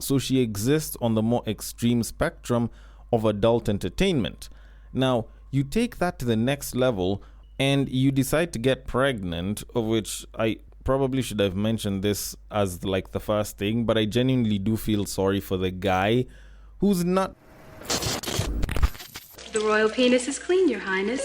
So she exists on the more extreme spectrum of adult entertainment. Now, you take that to the next level and you decide to get pregnant, of which I probably should have mentioned this as like the first thing, but I genuinely do feel sorry for the guy who's not. The royal penis is clean, Your Highness.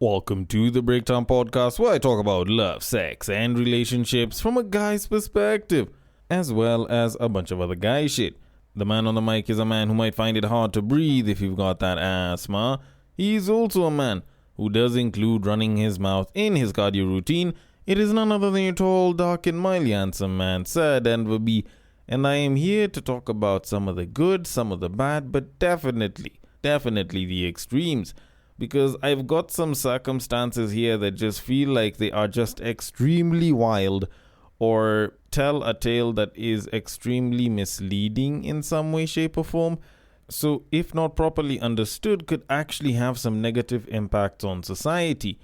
Welcome to the Breakdown Podcast, where I talk about love, sex, and relationships from a guy's perspective, as well as a bunch of other guy shit. The man on the mic is a man who might find it hard to breathe if you've got that asthma. He's also a man who does include running his mouth in his cardio routine. It is none other than your tall, dark, and mildly handsome man, Sir Denver B. And I am here to talk about some of the good, some of the bad, but definitely the extremes. Because I've got some circumstances here that just feel like they are just extremely wild or tell a tale that is extremely misleading in some way, shape, or form. So, if not properly understood, could actually have some negative impacts on society.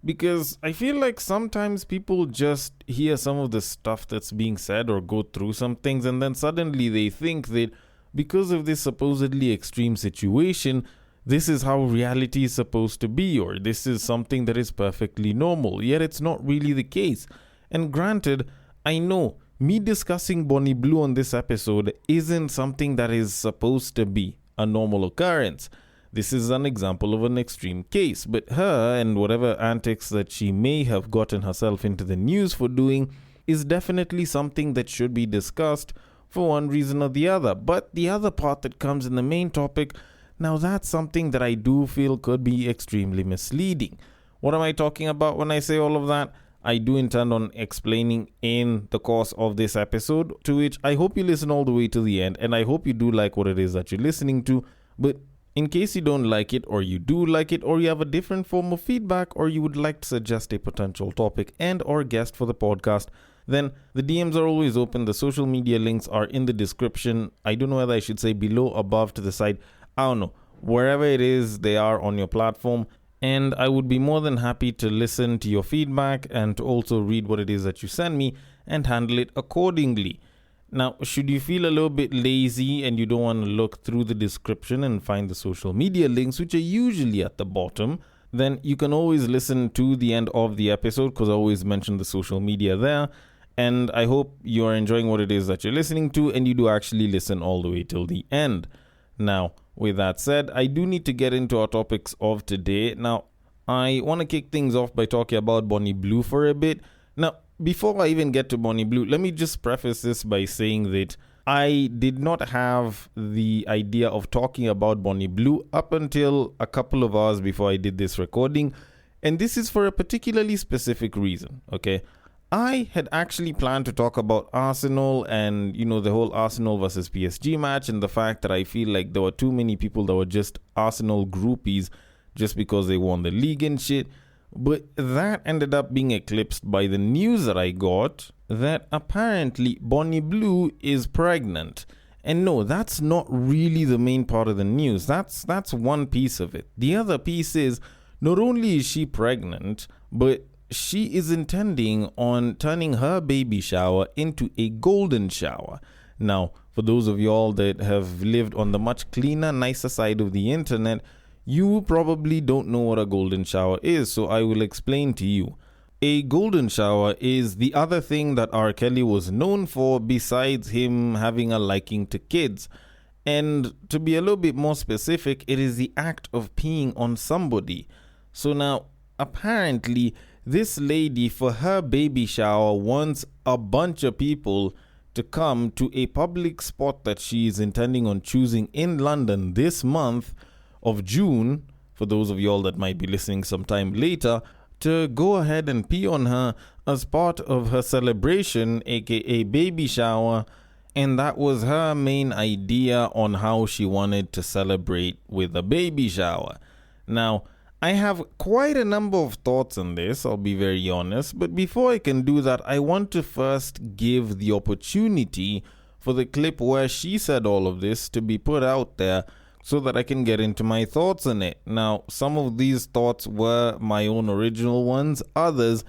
Because I feel like sometimes people just hear some of the stuff that's being said or go through some things, and then suddenly they think that because of this supposedly extreme situation, this is how reality is supposed to be, or this is something that is perfectly normal, yet it's not really the case. And granted, I know me discussing Bonnie Blue on this episode isn't something that is supposed to be a normal occurrence. This is an example of an extreme case, but her and whatever antics that she may have gotten herself into the news for doing is definitely something that should be discussed for one reason or the other. But the other part that comes in the main topic, now that's something that I do feel could be extremely misleading. What am I talking about when I say all of that? I do intend on explaining in the course of this episode, to which I hope you listen all the way to the end, and I hope you do like what it is that you're listening to. But in case you don't like it, or you do like it, or you have a different form of feedback, or you would like to suggest a potential topic and or guest for the podcast, then the DMs are always open. The social media links are in the description. I don't know whether I should say below, above, to the side. I don't know. Wherever it is, they are on your platform. And I would be more than happy to listen to your feedback and to also read what it is that you send me and handle it accordingly. Now, should you feel a little bit lazy and you don't want to look through the description and find the social media links, which are usually at the bottom, then you can always listen to the end of the episode, because I always mention the social media there. And I hope you are enjoying what it is that you're listening to and you do actually listen all the way till the end. Now, with that said, I do need to get into our topics of today. Now, I want to kick things off by talking about Bonnie Blue for a bit. Now, before I even get to Bonnie Blue, let me just preface this by saying that I did not have the idea of talking about Bonnie Blue up until a couple of hours before I did this recording. And this is for a particularly specific reason, okay? I had actually planned to talk about Arsenal and, the whole Arsenal versus PSG match, and the fact that I feel like there were too many people that were just Arsenal groupies just because they won the league and shit. But that ended up being eclipsed by the news that I got that apparently Bonnie Blue is pregnant. And no, that's not really the main part of the news. That's one piece of it. The other piece is, not only is she pregnant, but she is intending on turning her baby shower into a golden shower. Now, for those of y'all that have lived on the much cleaner, nicer side of the internet, you probably don't know what a golden shower is, so I will explain to you. A golden shower is the other thing that R. Kelly was known for besides him having a liking to kids. And to be a little bit more specific, it is the act of peeing on somebody. So now, apparently, this lady, for her baby shower, wants a bunch of people to come to a public spot that she is intending on choosing in London this month of June, for those of y'all that might be listening sometime later, to go ahead and pee on her as part of her celebration, aka baby shower. And that was her main idea on how she wanted to celebrate with a baby shower. Now, I have quite a number of thoughts on this, I'll be very honest, but before I can do that, I want to first give the opportunity for the clip where she said all of this to be put out there so that I can get into my thoughts on it. Now, some of these thoughts were my own original ones, others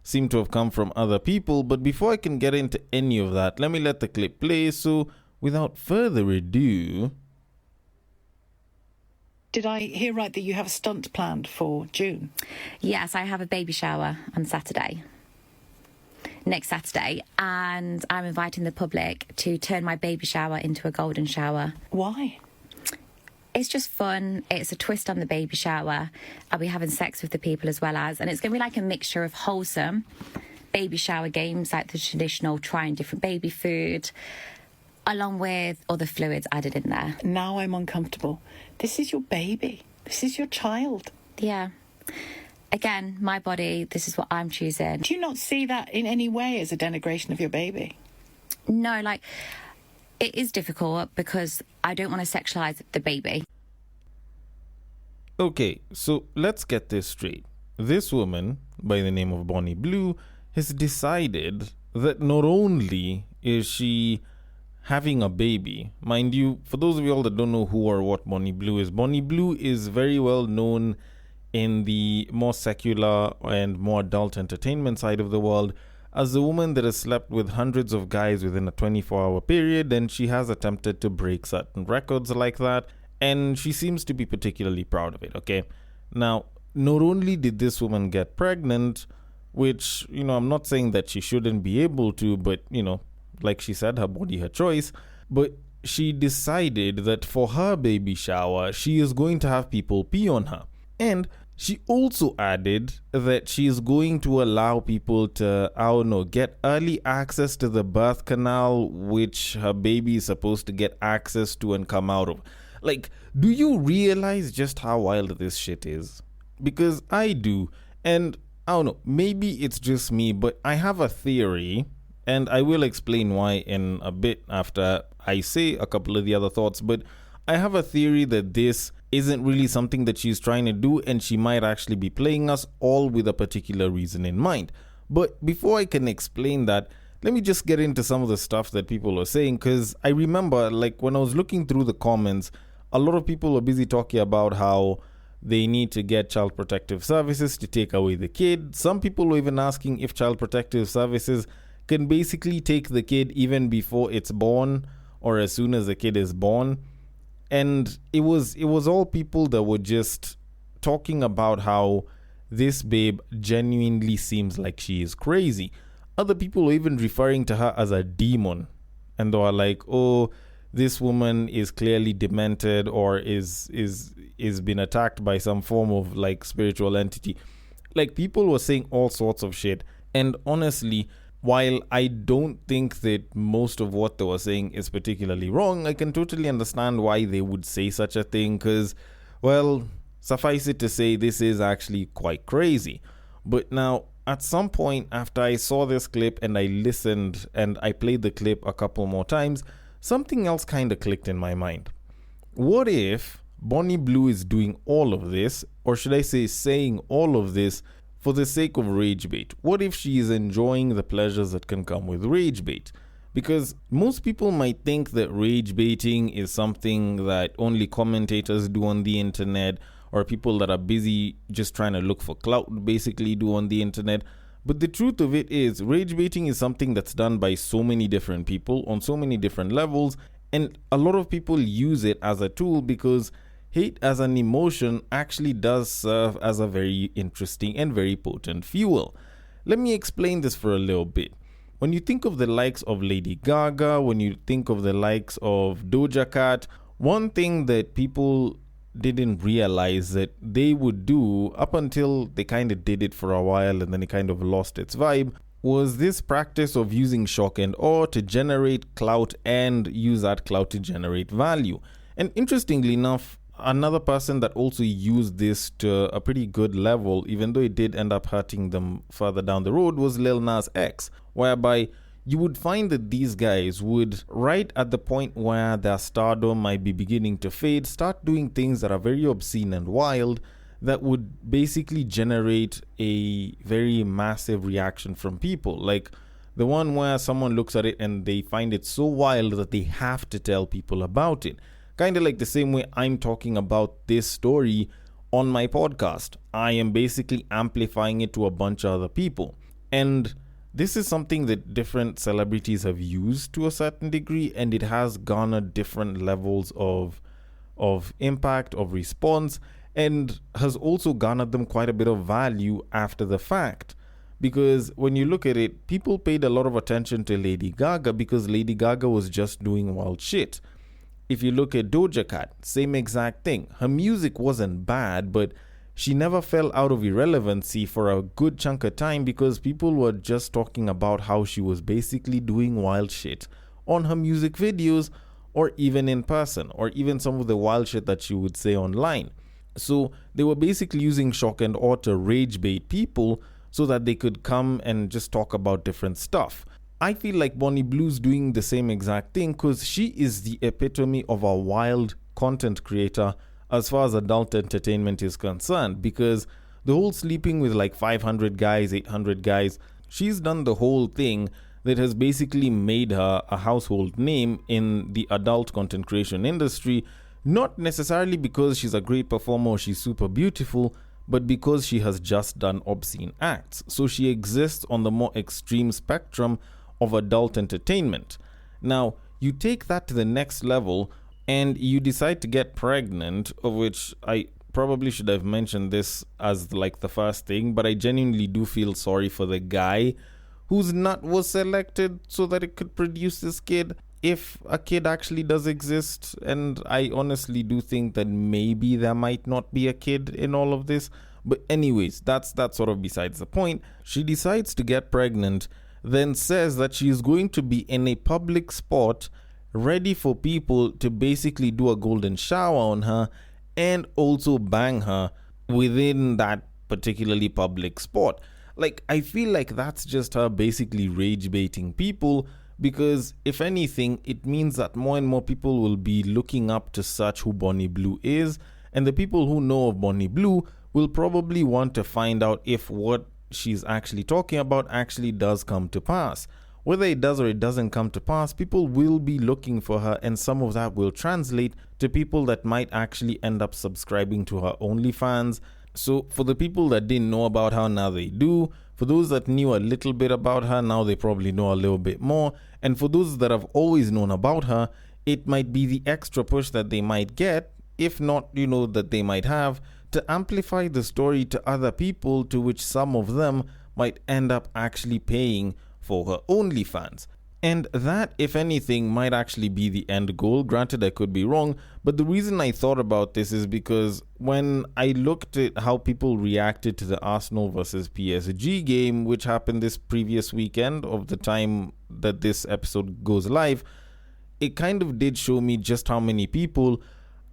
seem to have come from other people. But before I can get into any of that, let me let the clip play. So without further ado... Did I hear right that you have a stunt planned for June? Yes, I have a baby shower on Saturday. Next Saturday. And I'm inviting the public to turn my baby shower into a golden shower. Why? It's just fun. It's a twist on the baby shower. I'll be having sex with the people as well as... And it's going to be like a mixture of wholesome baby shower games, like the traditional trying different baby food, along with other fluids added in there. Now I'm uncomfortable. This is your baby. This is your child. Yeah. Again, my body, this is what I'm choosing. Do you not see that in any way as a denigration of your baby? No, like, it is difficult because I don't want to sexualize the baby. Okay, so let's get this straight. This woman, by the name of Bonnie Blue, has decided that not only is she having a baby. Mind you, for those of you all that don't know who or what Bonnie Blue is very well known in the more secular and more adult entertainment side of the world as the woman that has slept with hundreds of guys within a 24-hour period, and she has attempted to break certain records like that, and she seems to be particularly proud of it, okay? Now, not only did this woman get pregnant, which, I'm not saying that she shouldn't be able to, but, like she said, her body, her choice. But she decided that for her baby shower, she is going to have people pee on her. And she also added that she is going to allow people to, get early access to the birth canal, which her baby is supposed to get access to and come out of. Like, do you realize just how wild this shit is? Because I do. And I don't know, maybe it's just me, but I have a theory. And I will explain why in a bit after I say a couple of the other thoughts. But I have a theory that this isn't really something that she's trying to do, and she might actually be playing us all with a particular reason in mind. But before I can explain that, let me just get into some of the stuff that people are saying, because I remember, like, when I was looking through the comments, a lot of people were busy talking about how they need to get child protective services to take away the kid. Some people were even asking if child protective services can basically take the kid even before it's born or as soon as the kid is born. And it was all people that were just talking about how this babe genuinely seems like she is crazy. Other people were even referring to her as a demon, and they were like, oh, this woman is clearly demented or is been attacked by some form of like spiritual entity. Like, people were saying all sorts of shit. And honestly, while I don't think that most of what they were saying is particularly wrong, I can totally understand why they would say such a thing, because, well, suffice it to say, this is actually quite crazy. But now, at some point after I saw this clip and I listened and I played the clip a couple more times, something else kind of clicked in my mind. What if Bonnie Blue is doing all of this, or should I say saying all of this, for the sake of rage bait? What if she is enjoying the pleasures that can come with rage bait? Because most people might think that rage baiting is something that only commentators do on the internet, or people that are busy just trying to look for clout basically do on the internet. But the truth of it is, rage baiting is something that's done by so many different people on so many different levels, and a lot of people use it as a tool because hate as an emotion actually does serve as a very interesting and very potent fuel. Let me explain this for a little bit. When you think of the likes of Lady Gaga, when you think of the likes of Doja Cat, one thing that people didn't realize that they would do up until they kind of did it for a while and then it kind of lost its vibe was this practice of using shock and awe to generate clout and use that clout to generate value. And interestingly enough, another person that also used this to a pretty good level, even though it did end up hurting them further down the road, was Lil Nas X, whereby you would find that these guys would, right at the point where their stardom might be beginning to fade, start doing things that are very obscene and wild that would basically generate a very massive reaction from people. Like the one where someone looks at it and they find it so wild that they have to tell people about it. Kind of like the same way I'm talking about this story on my podcast. I am basically amplifying it to a bunch of other people. And this is something that different celebrities have used to a certain degree, and it has garnered different levels of impact, of response, and has also garnered them quite a bit of value after the fact. Because when you look at it, people paid a lot of attention to Lady Gaga because Lady Gaga was just doing wild shit. If you look at Doja Cat, same exact thing. Her music wasn't bad, but she never fell out of irrelevancy for a good chunk of time because people were just talking about how she was basically doing wild shit on her music videos, or even in person, or even some of the wild shit that she would say online. So they were basically using shock and awe to rage bait people so that they could come and just talk about different stuff. I feel like Bonnie Blue's doing the same exact thing because she is the epitome of a wild content creator as far as adult entertainment is concerned, because the whole sleeping with like 500 guys, 800 guys, she's done the whole thing that has basically made her a household name in the adult content creation industry, not necessarily because she's a great performer or she's super beautiful, but because she has just done obscene acts. So she exists on the more extreme spectrum of adult entertainment. Now, you take that to the next level and you decide to get pregnant, of which I probably should have mentioned this as like the first thing, but I genuinely do feel sorry for the guy whose nut was selected so that it could produce this kid, if a kid actually does exist. And I honestly do think that maybe there might not be a kid in all of this. But anyways, that's sort of besides the point. She decides to get pregnant, then says that she is going to be in a public spot ready for people to basically do a golden shower on her and also bang her within that particularly public spot. Like, I feel like that's just her basically rage baiting people, because if anything, it means that more and more people will be looking up to search who Bonnie Blue is, and the people who know of Bonnie Blue will probably want to find out if what she's actually talking about actually does come to pass. Whether it does or it doesn't come to pass, people will be looking for her, and some of that will translate to people that might actually end up subscribing to her OnlyFans. So for the people that didn't know about her, now they do. For those that knew a little bit about her, now they probably know a little bit more. And for those that have always known about her, it might be the extra push that they might get, if not, that they might have, to amplify the story to other people, to which some of them might end up actually paying for her OnlyFans. And that, if anything, might actually be the end goal. Granted, I could be wrong, but the reason I thought about this is because when I looked at how people reacted to the Arsenal versus PSG game, which happened this previous weekend of the time that this episode goes live, it kind of did show me just how many people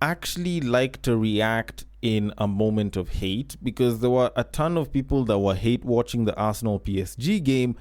actually like to react in a moment of hate, because there were a ton of people that were hate watching the Arsenal PSG game.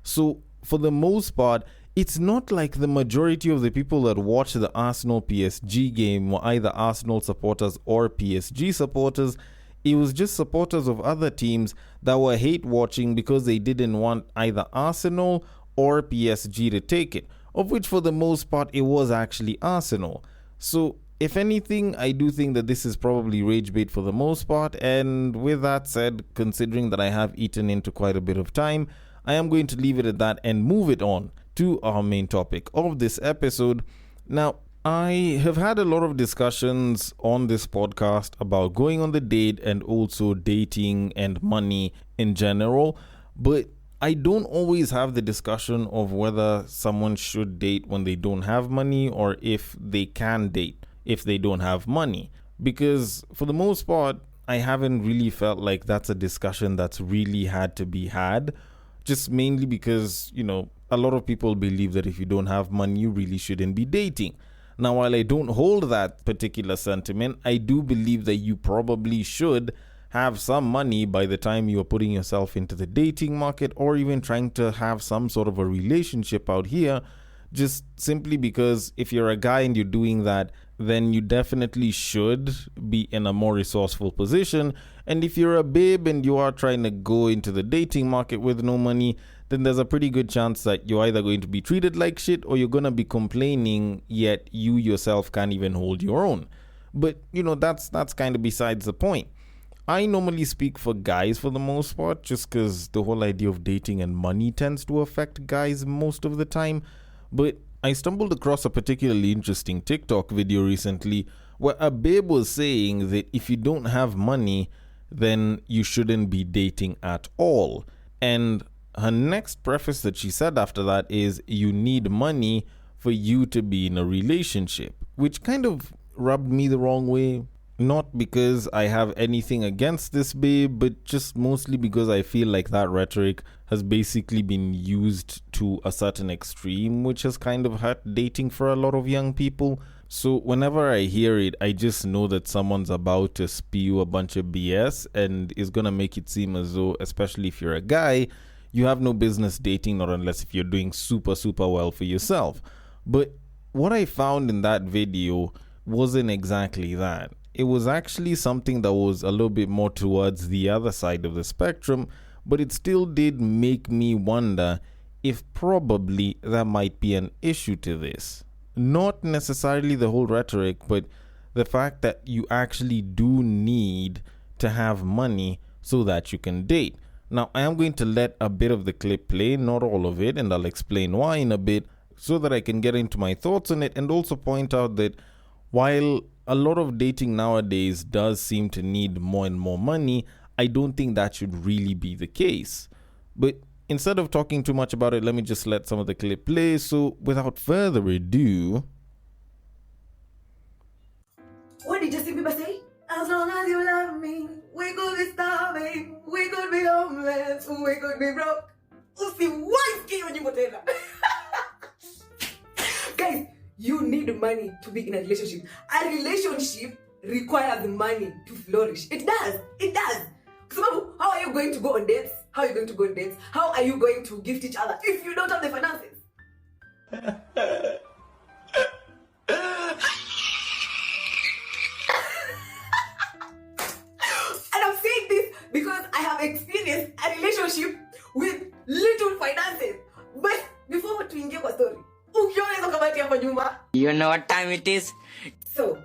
So for the most part, it's not like the majority of the people that watch the Arsenal PSG game were either Arsenal supporters or PSG supporters. It was just supporters of other teams that were hate watching because they didn't want either Arsenal or PSG to take it, of which for the most part it was actually Arsenal. So if anything, I do think that this is probably rage bait for the most part. And with that said, considering that I have eaten into quite a bit of time, I am going to leave it at that and move it on to our main topic of this episode. Now, I have had a lot of discussions on this podcast about going on the date and also dating and money in general, but I don't always have the discussion of whether someone should date when they don't have money, or if they can date if they don't have money. Because for the most part, I haven't really felt like that's a discussion that's really had to be had. Just mainly because, a lot of people believe that if you don't have money, you really shouldn't be dating. Now, while I don't hold that particular sentiment, I do believe that you probably should have some money by the time you are putting yourself into the dating market, or even trying to have some sort of a relationship out here. Just simply because if you're a guy and you're doing that, then you definitely should be in a more resourceful position. And if you're a babe and you are trying to go into the dating market with no money, then there's a pretty good chance that you're either going to be treated like shit, or you're going to be complaining, yet you yourself can't even hold your own. But, that's kind of besides the point. I normally speak for guys for the most part, just because the whole idea of dating and money tends to affect guys most of the time. But I stumbled across a particularly interesting TikTok video recently where a babe was saying that if you don't have money, then you shouldn't be dating at all. And her next preface that she said after that is, you need money for you to be in a relationship, which kind of rubbed me the wrong way. Not because I have anything against this babe, but just mostly because I feel like that rhetoric has basically been used to a certain extreme, which has kind of hurt dating for a lot of young people. So whenever I hear it, I just know that someone's about to spew a bunch of BS and is going to make it seem as though, especially if you're a guy, you have no business dating, not unless if you're doing super, super well for yourself. But what I found in that video wasn't exactly that. It was actually something that was a little bit more towards the other side of the spectrum, but it still did make me wonder if probably there might be an issue to this. Not necessarily the whole rhetoric, but the fact that you actually do need to have money so that you can date. Now, I am going to let a bit of the clip play, not all of it, and I'll explain why in a bit so that I can get into my thoughts on it, and also point out that while a lot of dating nowadays does seem to need more and more money, I don't think that should really be the case. But instead of talking too much about it, let me just let some of the clip play. So without further ado... What did Justin Bieber say? As long as you love me, we could be starving, we could be homeless, we could be broke. Usiwahi kwenye motela. Guys, you need money to be in a relationship. A relationship requires money to flourish. It does. It does. So how are you going to go on dates? How are you going to go on dates? How are you going to gift each other if you don't have the finances? And I'm saying this because I have experienced a relationship with little finances. But before tuingie kwa story, ukiona hizo kabati hapo nyuma, you know what time it is? So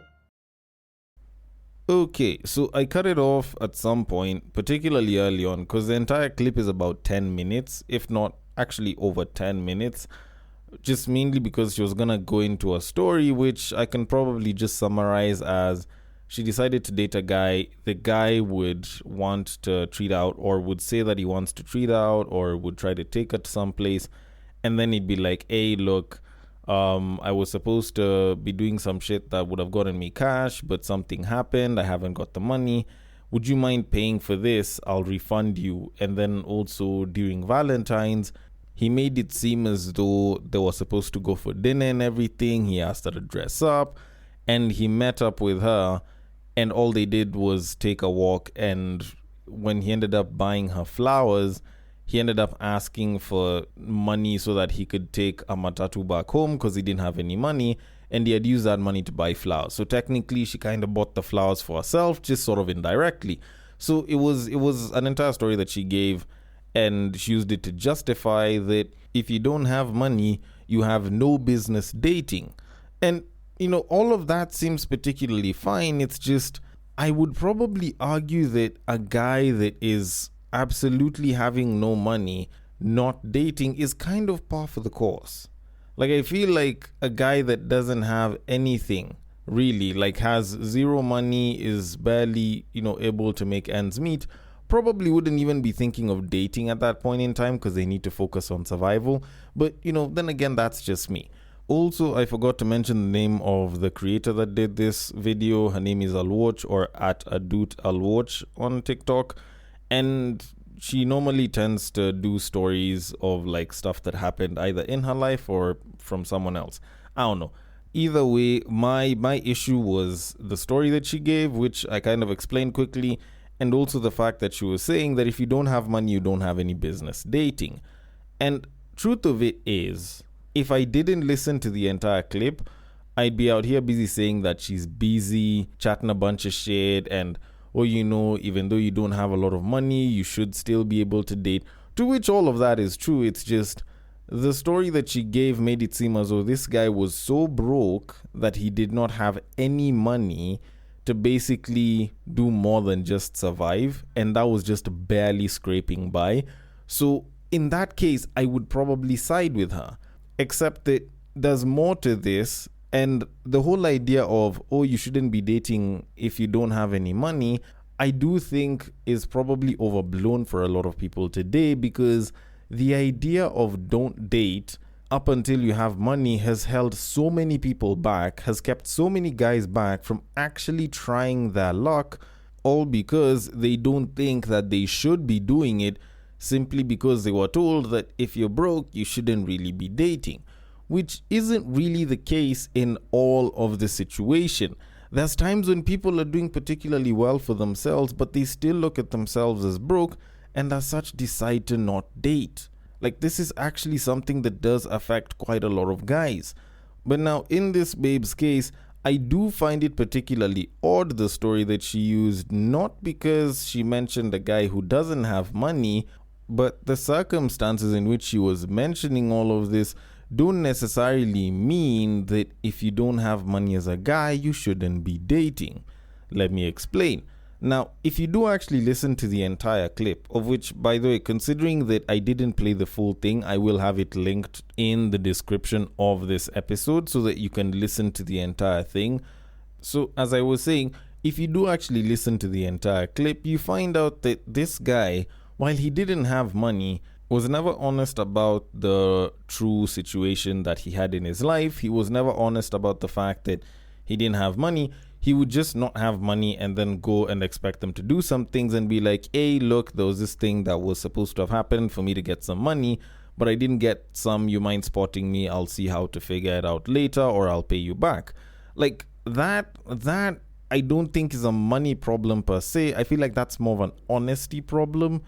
okay, so I cut it off at some point, particularly early on, because the entire clip is about 10 minutes, if not actually over 10 minutes, just mainly because she was gonna go into a story which I can probably just summarize as she decided to date a guy. The guy would want to treat out, or would say that he wants to treat out, or would try to take her to some place, and then he'd be like, hey, look, I was supposed to be doing some shit that would have gotten me cash, but something happened. I haven't got the money. Would you mind paying for this? I'll refund you. And then also during Valentine's, he made it seem as though they were supposed to go for dinner and everything. He asked her to dress up, and he met up with her, and all they did was take a walk. And when he ended up buying her flowers, he ended up asking for money so that he could take a matatu back home because he didn't have any money, and he had used that money to buy flowers. So technically, she kind of bought the flowers for herself, just sort of indirectly. So it was an entire story that she gave, and she used it to justify that if you don't have money, you have no business dating. And, you know, all of that seems particularly fine. It's just, I would probably argue that a guy that is absolutely having no money, not dating, is kind of par for the course. Like, I feel like a guy that doesn't have anything, really, like has zero money, is barely, able to make ends meet, probably wouldn't even be thinking of dating at that point in time because they need to focus on survival. But, then again, that's just me. Also, I forgot to mention the name of the creator that did this video. Her name is Alwatch, or at Adut Alwatch on TikTok. And she normally tends to do stories of like stuff that happened either in her life or from someone else. I don't know. Either way, my issue was the story that she gave, which I kind of explained quickly, and also the fact that she was saying that if you don't have money, you don't have any business dating. And truth of it is, if I didn't listen to the entire clip, I'd be out here busy saying that she's busy, chatting a bunch of shit, and even though you don't have a lot of money, you should still be able to date. To which all of that is true. It's just the story that she gave made it seem as though this guy was so broke that he did not have any money to basically do more than just survive, and that was just barely scraping by. So in that case, I would probably side with her. Except that there's more to this, and the whole idea of, oh, you shouldn't be dating if you don't have any money, I do think is probably overblown for a lot of people today, because the idea of don't date up until you have money has held so many people back, has kept so many guys back from actually trying their luck, all because they don't think that they should be doing it, simply because they were told that if you're broke, you shouldn't really be dating, which isn't really the case in all of the situation. There's times when people are doing particularly well for themselves, but they still look at themselves as broke and as such decide to not date. Like, this is actually something that does affect quite a lot of guys. But now, in this babe's case, I do find it particularly odd, the story that she used, not because she mentioned a guy who doesn't have money, but the circumstances in which she was mentioning all of this don't necessarily mean that if you don't have money as a guy, you shouldn't be dating. Let me explain. Now, if you do actually listen to the entire clip, of which, by the way, considering that I didn't play the full thing, I will have it linked in the description of this episode so that you can listen to the entire thing. So, as I was saying, if you do actually listen to the entire clip, you find out that this guy, while he didn't have money, was never honest about the true situation that he had in his life. He was never honest about the fact that he didn't have money. He would just not have money and then go and expect them to do some things and be like, hey, look, there was this thing that was supposed to have happened for me to get some money, but I didn't get some. You mind spotting me? I'll see how to figure it out later, or I'll pay you back. Like that I don't think is a money problem per se. I feel like that's more of an honesty problem,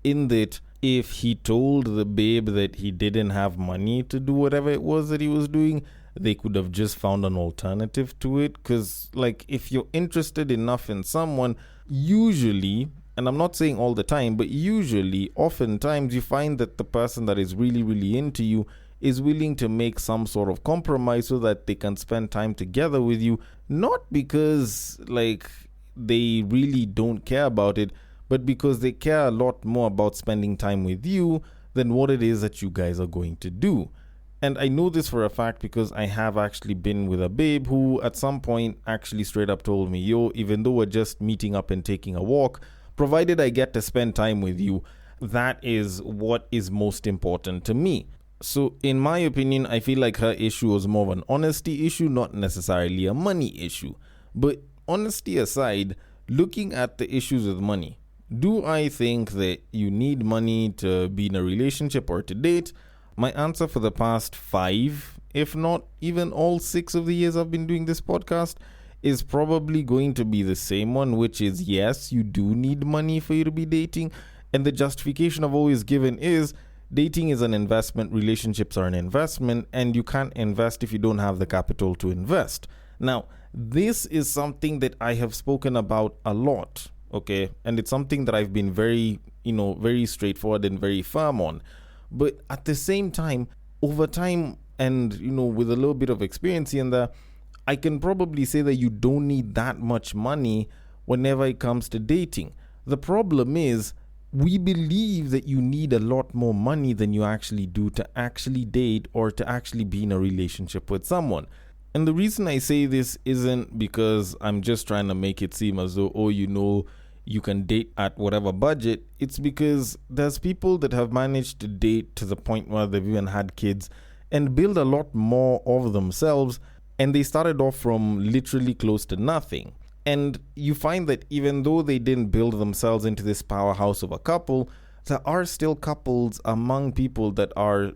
in that if he told the babe that he didn't have money to do whatever it was that he was doing, they could have just found an alternative to it. Because, like, if you're interested enough in someone, usually, and I'm not saying all the time, but usually, oftentimes, you find that the person that is really, really into you is willing to make some sort of compromise so that they can spend time together with you, not because, like, they really don't care about it, but because they care a lot more about spending time with you than what it is that you guys are going to do. And I know this for a fact because I have actually been with a babe who at some point actually straight up told me, yo, even though we're just meeting up and taking a walk, provided I get to spend time with you, that is what is most important to me. So in my opinion, I feel like her issue was more of an honesty issue, not necessarily a money issue. But honesty aside, looking at the issues with money, do I think that you need money to be in a relationship or to date? My answer for the past 5, if not even all 6 of the years I've been doing this podcast, is probably going to be the same one, which is yes, you do need money for you to be dating. And the justification I've always given is dating is an investment, relationships are an investment, and you can't invest if you don't have the capital to invest. Now, this is something that I have spoken about a lot, okay? And it's something that I've been very straightforward and very firm on. But at the same time, over time and, with a little bit of experience in there, I can probably say that you don't need that much money whenever it comes to dating. The problem is we believe that you need a lot more money than you actually do to actually date or to actually be in a relationship with someone. And the reason I say this isn't because I'm just trying to make it seem as though, you can date at whatever budget. It's because there's people that have managed to date to the point where they've even had kids and build a lot more of themselves, and they started off from literally close to nothing. And you find that even though they didn't build themselves into this powerhouse of a couple, there are still couples among people that are,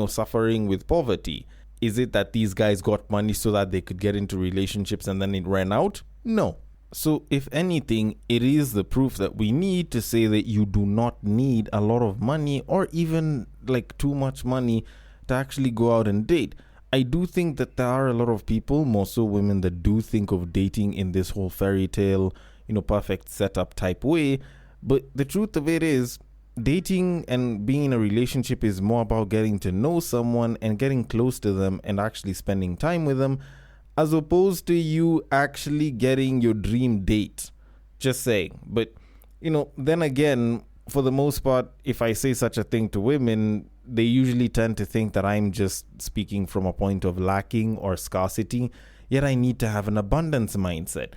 suffering with poverty. Is it that these guys got money so that they could get into relationships and then it ran out? No. So if anything, it is the proof that we need to say that you do not need a lot of money or even like too much money to actually go out and date. I do think that there are a lot of people, more so women, that do think of dating in this whole fairy tale, perfect setup type way. But the truth of it is, dating and being in a relationship is more about getting to know someone and getting close to them and actually spending time with them, as opposed to you actually getting your dream date. Just saying. But, then again, for the most part, if I say such a thing to women, they usually tend to think that I'm just speaking from a point of lacking or scarcity, yet I need to have an abundance mindset.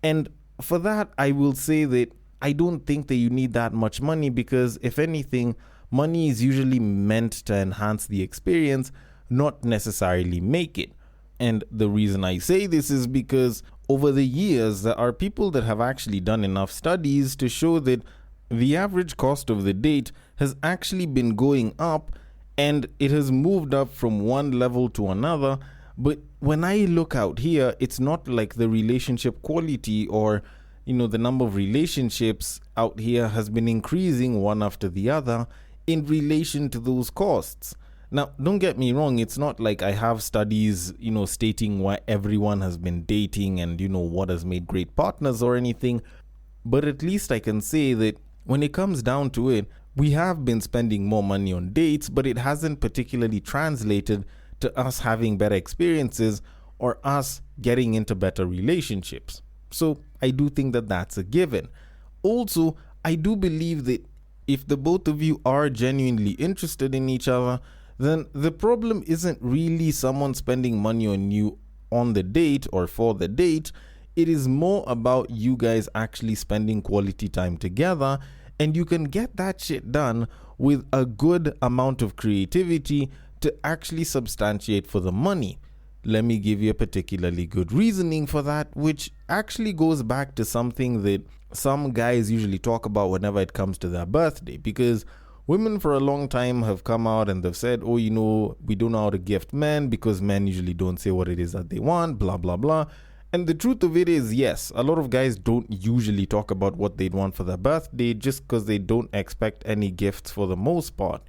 And for that, I will say that I don't think that you need that much money, because if anything, money is usually meant to enhance the experience, not necessarily make it. And the reason I say this is because over the years, there are people that have actually done enough studies to show that the average cost of the date has actually been going up, and it has moved up from one level to another. But when I look out here, it's not like the relationship quality or, the number of relationships out here has been increasing one after the other in relation to those costs. Now, don't get me wrong, it's not like I have studies, stating why everyone has been dating and, what has made great partners or anything. But at least I can say that when it comes down to it, we have been spending more money on dates, but it hasn't particularly translated to us having better experiences or us getting into better relationships. So I do think that that's a given. Also, I do believe that if the both of you are genuinely interested in each other, then the problem isn't really someone spending money on you on the date or for the date. It is more about you guys actually spending quality time together, and you can get that shit done with a good amount of creativity to actually substantiate for the money. Let me give you a particularly good reasoning for that, which actually goes back to something that some guys usually talk about whenever it comes to their birthday, because women for a long time have come out and they've said, we don't know how to gift men because men usually don't say what it is that they want, blah, blah, blah. And the truth of it is, yes, a lot of guys don't usually talk about what they'd want for their birthday just because they don't expect any gifts for the most part.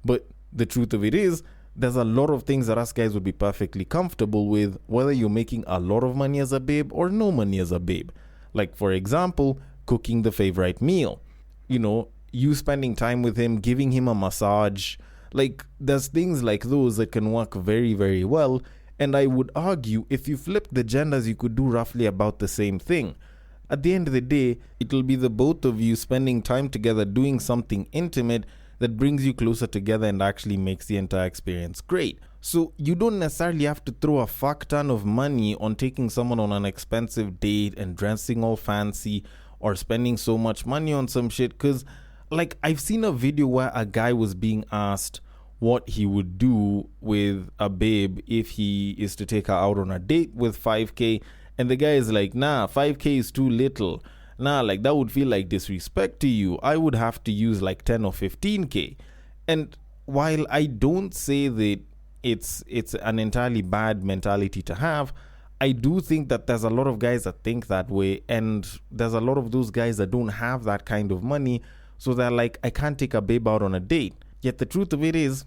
But the truth of it is, there's a lot of things that us guys would be perfectly comfortable with, whether you're making a lot of money as a babe or no money as a babe. Like, for example, cooking the favorite meal. You spending time with him, giving him a massage. Like, there's things like those that can work very, very well. And I would argue if you flip the genders, you could do roughly about the same thing. At the end of the day, it'll be the both of you spending time together doing something intimate that brings you closer together and actually makes the entire experience great. So you don't necessarily have to throw a fuck ton of money on taking someone on an expensive date and dressing all fancy or spending so much money on some shit, because like I've seen a video where a guy was being asked what he would do with a babe if he is to take her out on a date with 5K, and the guy is like, nah, 5K is too little. Nah, like that would feel like disrespect to you. I would have to use like 10 or 15K. And while I don't say that it's an entirely bad mentality to have, I do think that there's a lot of guys that think that way, and there's a lot of those guys that don't have that kind of money, so they're like, I can't take a babe out on a date. Yet the truth of it is,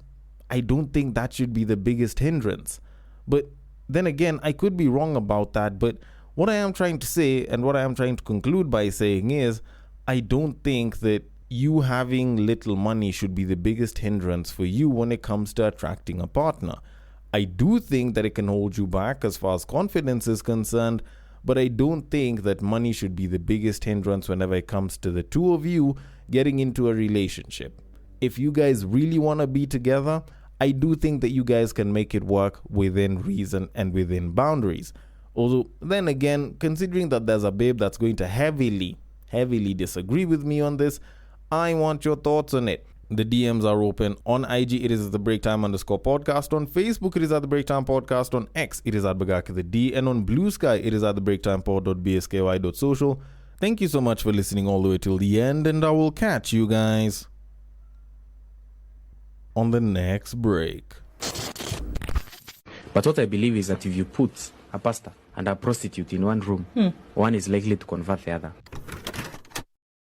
I don't think that should be the biggest hindrance. But then again, I could be wrong about that. But what I am trying to say, and what I am trying to conclude by saying is, I don't think that you having little money should be the biggest hindrance for you when it comes to attracting a partner. I do think that it can hold you back as far as confidence is concerned, but I don't think that money should be the biggest hindrance whenever it comes to the two of you getting into a relationship. If you guys really want to be together, I do think that you guys can make it work within reason and within boundaries. Although, then again, considering that there's a babe that's going to heavily disagree with me on this, I want your thoughts on it. The DMs are open. On IG, it is the Breaktime_podcast. On Facebook, it is at the Breaktime Podcast. On X, it is at Bagaki the D. And on Bluesky, it is at the breaktimepod.bsky.social. Thank you so much for listening all the way till the end, and I will catch you guys on the next break. But what I believe is that if you put a pastor and a prostitute in one room, one is likely to convert the other.